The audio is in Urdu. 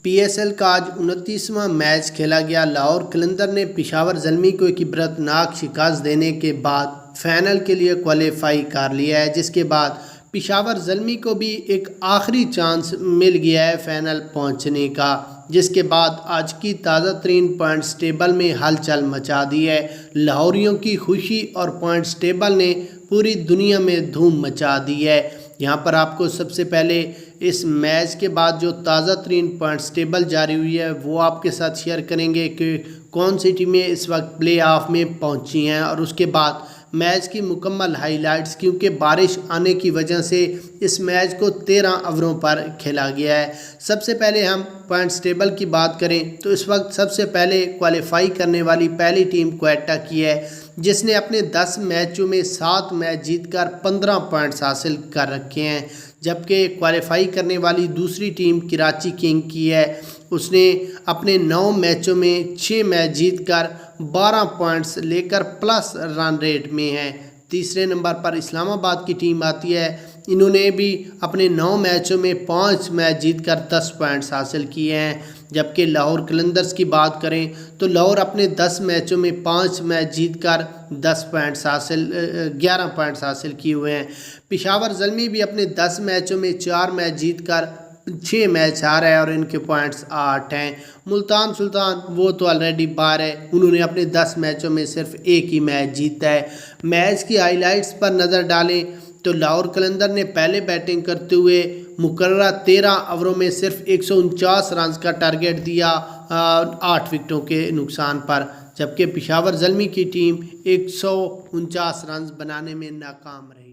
پی ایس ایل کا آج 29واں میچ کھیلا گیا۔ لاہور قلندر نے پشاور زلمی کو ایک عبرتناک شکست دینے کے بعد فائنل کے لیے کوالیفائی کر لیا ہے، جس کے بعد پشاور زلمی کو بھی ایک آخری چانس مل گیا ہے فائنل پہنچنے کا، جس کے بعد آج کی تازہ ترین پوائنٹس ٹیبل میں ہلچل مچا دی ہے۔ لاہوریوں کی خوشی اور پوائنٹس ٹیبل نے پوری دنیا میں دھوم مچا دی ہے۔ یہاں پر آپ کو سب سے پہلے اس میچ کے بعد جو تازہ ترین پوائنٹس ٹیبل جاری ہوئی ہے وہ آپ کے ساتھ شیئر کریں گے کہ کون سی ٹیمیں اس وقت پلے آف میں پہنچی ہیں، اور اس کے بعد میچ کی مکمل ہائی لائٹس، کیونکہ بارش آنے کی وجہ سے اس میچ کو 13 اووروں پر کھیلا گیا ہے۔ سب سے پہلے ہم پوائنٹس ٹیبل کی بات کریں تو اس وقت سب سے پہلے کوالیفائی کرنے والی پہلی ٹیم کوئٹہ کی ہے، جس نے اپنے 10 میچوں میں 7 میچ جیت کر 15 پوائنٹس حاصل کر رکھے ہیں، جبکہ کوالیفائی کرنے والی دوسری ٹیم کراچی کنگ کی ہے۔ اس نے اپنے 9 میچوں میں 6 میچ جیت کر 12 پوائنٹس لے کر پلس رن ریٹ میں ہے۔ تیسرے نمبر پر اسلام آباد کی ٹیم آتی ہے۔ انہوں نے بھی اپنے 9 میچوں میں 5 میچ جیت کر 10 پوائنٹس حاصل کیے ہیں، جبکہ لاہور قلندرز کی بات کریں تو لاہور اپنے 10 میچوں میں 5 میچ جیت کر 11 پوائنٹس حاصل کیے ہوئے ہیں۔ پشاور زلمی بھی اپنے 10 میچوں میں 4 میچ جیت کر 6 میچ ہارا ہے اور ان کے پوائنٹس 8 ہیں۔ ملتان سلطان وہ تو آلریڈی باہر ہے، انہوں نے اپنے 10 میچوں میں صرف ایک ہی میچ جیتا ہے۔ میچ کی ہائی لائٹس پر نظر ڈالیں تو لاہور قلندر نے پہلے بیٹنگ کرتے ہوئے مقررہ 13 اووروں میں صرف 149 رنز کا ٹارگٹ دیا 8 وکٹوں کے نقصان پر، جبکہ پشاور زلمی کی ٹیم 149 رنز بنانے میں ناکام رہی۔